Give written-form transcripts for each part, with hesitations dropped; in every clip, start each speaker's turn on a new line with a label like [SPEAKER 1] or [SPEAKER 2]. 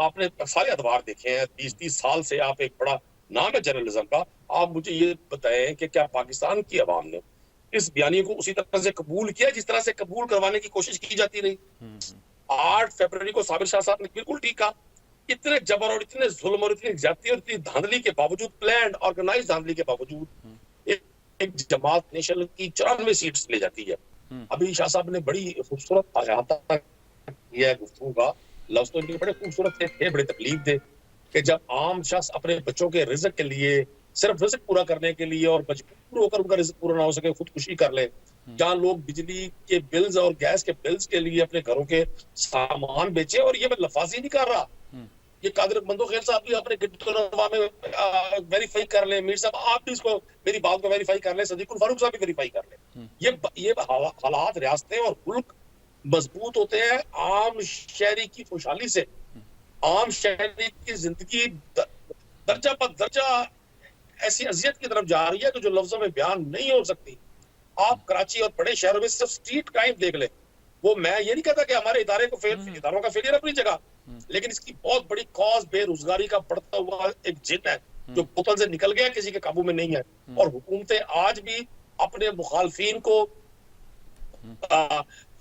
[SPEAKER 1] आपने सारे अखबार देखे हैं, 20-30 साल से आप एक बड़ा नाम है जर्नलिज्म का। आप मुझे ये बताएं कि क्या पाकिस्तान की अवाम ने इस बयानी को उसी तरह से कबूल किया जिस तरह से कबूल करवाने की कोशिश की जाती रही? 8 फरवरी को साबिर शाह साहब ने बिल्कुल ठीक कहा, इतने जबर और इतने जुल्म और इतनी ज्यादती और इतनी धांधली के बावजूद, प्लान ऑर्गेनाइज धांधली के बावजूद एक, एक जमात नेशनल की 94 सीट्स ले जाती है। अभी शाह साहब ने बड़ी खूबसूरत अहाता किया है गुफ्तगू का, लफ्ज तो इनके बड़े खूबसूरत थे, बड़े तकलीफ थे कि जब आम शख्स अपने बच्चों के रिज्क के लिए, सिर्फ रिज्क पूरा करने के लिए और मजबूर होकर उनका रिज्क पूरा ना हो सके खुदकुशी कर ले, जहाँ लोग बिजली के बिल्स और गैस के बिल्स के लिए अपने घरों के सामान बेचे। और ये मैं लफाजी नहीं कर रहा, ये कादिर मंदो खेल साहब भी अपने गिरदोनवा में वेरीफाई कर ले, मीर साहब आप भी इसको मेरी बात को वेरीफाई कर ले, सदीकुल फारूक साहब भी वेरीफाई कर ले। ये हालात, रियासतें और मुल्क मजबूत होते हैं आम शहरी की खुशहाली से। आम शहरी की जिंदगी दर्जा पर दर्जा ऐसी अजियत की तरफ जा रही है कि जो लफ्जों में बयान नहीं हो सकती। आप कराची और बड़े शहरों में सिर्फ स्ट्रीट क्राइम देख ले, वो मैं ये नहीं कहता कि हमारे इदारे को इदारों का फेलियर अपनी जगह, लेकिन इसकी बहुत बड़ी कॉज बेरोजगारी का बढ़ता हुआ एक जिन है जो बोतल से निकल गया, किसी के काबू में नहीं है। और हुकूमतें आज भी अपने मुखालफीन को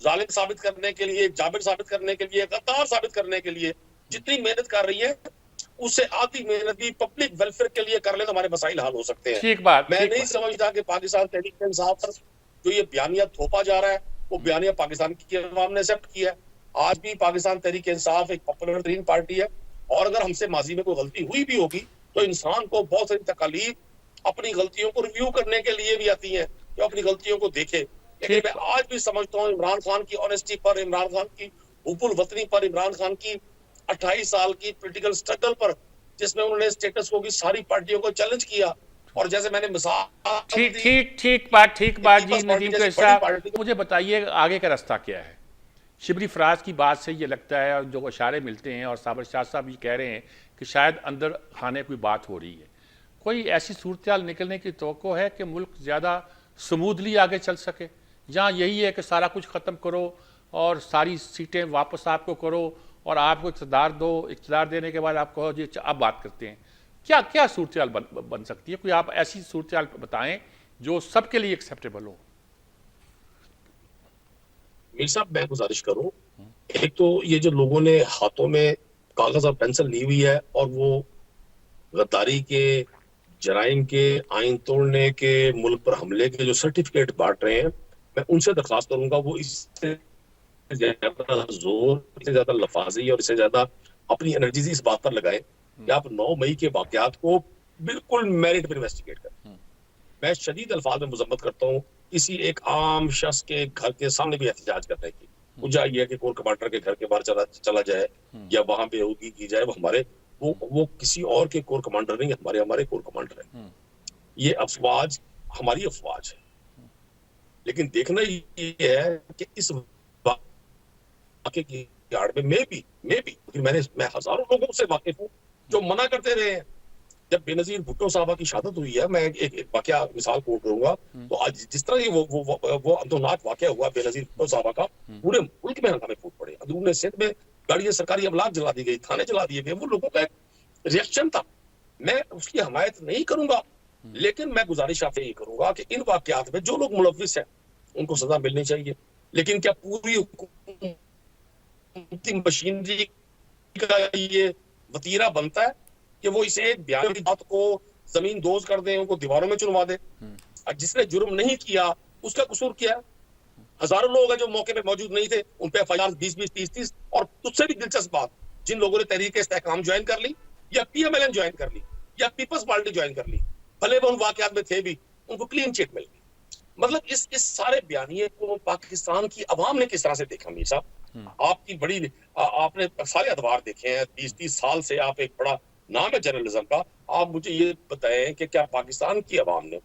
[SPEAKER 1] जालिम साबित करने के लिए, जाबिर साबित करने के लिए, गद्दार साबित करने के लिए जितनी मेहनत कर रही है, उससे आधी मेहनत भी पब्लिक वेलफेयर के लिए कर ले तो हमारे मसाइल हल हो सकते हैं।
[SPEAKER 2] ठीक बात,
[SPEAKER 1] मैं नहीं समझता कि पाकिस्तान तहरीक इंसाफ पर जो ये बयानिया थोपा जा रहा है वो बयानिया पाकिस्तान की अवाम ने एक्सेप्ट किया है। आज भी पाकिस्तान तहरीक इंसाफ एक पॉपुलर तरीन पार्टी है, और अगर हमसे माजी में कोई गलती हुई भी होगी तो इंसान को बहुत सारी तकालीफ अपनी गलतियों को रिव्यू करने के लिए भी आती है, जो अपनी गलतियों को देखे। लेकिन मैं आज भी समझता हूँ इमरान खान की ऑनेस्टी पर, इमरान खान की हुब्बुल वतनी पर, इमरान खान की 28 साल की पॉलिटिकल स्ट्रगल पर, जिसमें उन्होंने स्टेटस को की सारी पार्टियों को चैलेंज किया। और जैसे मैंने मिसाल
[SPEAKER 2] ठीक बात जी नदीम के साहब, मुझे बताइए आगे का रास्ता क्या है? शिबली फराज की बात से ये लगता है, और जो इशारे मिलते हैं, और साबिर शाह साहब ये कह रहे हैं कि शायद अंदर खाने की बात हो रही है। कोई ऐसी सूरत निकलने की तवक्को है कि मुल्क ज़्यादा स्मूथली आगे चल सके, जहाँ यही है कि सारा कुछ ख़त्म करो और सारी सीटें वापस आपको करो और आपको इक़्तिदार दो, इक़्तिदार देने के बाद आप कहो जी अब बात करते हैं। क्या क्या सूरत बन सकती है? कोई आप ऐसी सूरत बताएं जो सबके लिए एक्सेप्टेबल हो।
[SPEAKER 1] मीर साहब मैं गुजारिश करूं, एक तो ये जो लोगों ने हाथों में कागज और पेंसिल ली हुई है और वो गद्दारी के, जराइम के, आइन तोड़ने के, मुल्क पर हमले के जो सर्टिफिकेट बांट रहे हैं, मैं उनसे दरख्वास्त करूंगा वो इससे ज्यादा जोर, इससे ज्यादा लफाजी और इससे ज्यादा अपनी एनर्जी इस बात पर लगाए कि आप 9 मई के वाकयात को बिल्कुल मेरिट पर इन्वेस्टिगेट करें। मैं शदीद अल्फाज में मुजम्मत करता हूँ किसी एक आम शख्स के घर के सामने भी एहतजाज करने की। मुझे ये है कि कोर कमांडर के घर के बाहर चला जाए या वहां बेहूदगी की जाए, वो हमारे वो किसी और के कोर कमांडर नहीं, हमारे कोर कमांडर है। ये अफवाज हमारी अफवाज है, लेकिन देखना ये है कि इस वाक़े की आड़ में मैं हजारों लोगों से वाकिफ हूँ जो मना करते रहे हैं। जब बेनजीर भुट्टो साहबा की शहादत हुई है, मैं एक वाकया मिसाल कोट करूंगा, तो आज जिस तरह वो अब्दुलनाक वाकया हुआ बेनजीर भुट्टो साहबा का, पूरे मुल्क में हंगामे फूट पड़े। अंदरूनी सिंध में गाड़ियां सरकारी अमलाक जला दी गई, थाने जला दिए गए। वो लोगों का रिएक्शन था। मैं उसकी हमायत नहीं करूंगा, लेकिन मैं गुजारिश आपसे ये करूंगा कि इन वाकयात में जो लोग मुलविस हैं उनको सजा मिलनी चाहिए। लेकिन क्या पूरी मशीनरी का ये वतीरा बनता है कि वो इसे एक बयान की बात को जमीन दोज कर दे, उनको दीवारों में चुनवा दे? और जिसने जुर्म नहीं किया उसका कसूर क्या है? हजारों लोग हैं जो मौके पे मौजूद नहीं थे, उन पे एफआईआर 20-20, 30-30। और तुझसे भी दिलचस्प बात, जिन लोगों ने तहरीक इस्तेहकाम ज्वाइन कर ली या पीएमएलएन ज्वाइन कर ली या पीपल्स पार्टी ज्वाइन कर ली, भले वो उन वाकयात में थे भी, उनको क्लीन चिट मिल गई। मतलब इस सारे बयानिए को पाकिस्तान की अवाम ने किस तरह से देखा? मीर साहब आपकी बड़ी आपने सारे अखबार देखे हैं, 20-30 साल से आप एक बड़ा नाम है जर्नलिज्म का। आप मुझे ये बताएं कि क्या पाकिस्तान की अवाम ने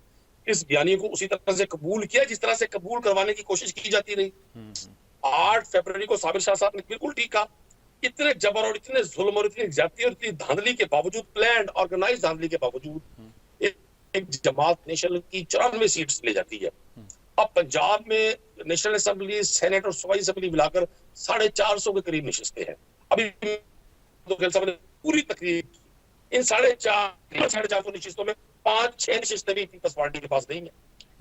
[SPEAKER 1] इस बयानी को उसी तरह से कबूल किया जिस तरह से कबूल करवाने की कोशिश की जाती रही? 8 फरवरी को साबिर शाह साहब ने बिल्कुल ठीक कहा, इतने जबर और इतने जुल्म और इतनी ज्यादती और इतनी धांधली के बावजूद, प्लान ऑर्गेनाइज धांधली के बावजूद एक जमात नेशनल की 94 सीट्स ले जाती है। अब पंजाब में नेशनल असेंबली, सेनेट और सूबाई असेंबली मिलाकर 450 के करीब नशिस्तें हैं। अभी खेल साहब ने पूरी तकरीर की। इन 450 नशिस्तों में 5-6 नशिस्तें भी पीपल्स पार्टी के पास नहीं है।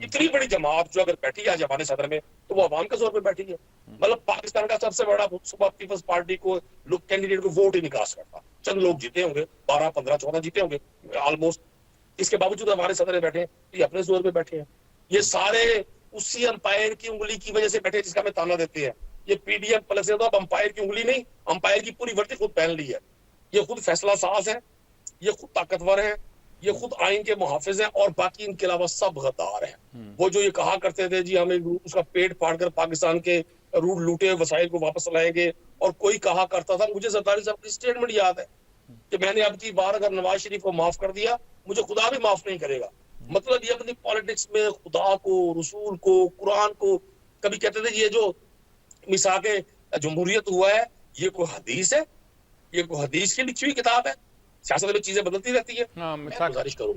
[SPEAKER 1] इतनी बड़ी जमात जो अगर बैठी है आज हमारे सदर में, तो वो अवाम के जोर पे बैठी है। मतलब पाकिस्तान का सबसे बड़ा सुबह पीपल्स पार्टी को लोग कैंडिडेट को वोट ही नहीं कास्ट करता। चंद लोग जीते होंगे, 12, 15, 14 जीते होंगे ऑलमोस्ट। इसके बावजूद हमारे सदर में बैठे हैं, ये अपने जोर पे बैठे हैं। ये सारे उसी अंपायर की उंगली की वजह से बैठे जिसका हमें ताना देते हैं। ये पीडीएम प्लस है, तो अब अंपायर की उंगली नहीं, अंपायर की पूरी वर्दी खुद पहन ली है। ये खुद फैसला साज है, ये खुद ताकतवर है, ये खुद आइन के मुहाफिज हैं, और बाकी इनके अलावा सब गद्दार हैं। वो जो ये कहा करते थे जी हमें उसका पेट फाड़कर पाकिस्तान के रूट लूटे वसाइल को वापस लाएंगे, और कोई कहा करता था, मुझे सरदारी साहब की स्टेटमेंट याद है कि मैंने अब की बार अगर नवाज शरीफ को माफ कर दिया, मुझे खुदा भी माफ नहीं करेगा। मतलब ये अपनी पॉलिटिक्स में खुदा को, रसूल को, कुरान को, कभी कहते थे ये जो मिसाके जमहूरियत हुआ है, ये कोई हदीस है, ये कोई हदीस की लिखी हुई किताब है। सियासत में चीजें बदलती रहती है।
[SPEAKER 2] हाँ,
[SPEAKER 1] मैं
[SPEAKER 2] मिसाक
[SPEAKER 1] गुजारिश करूंगा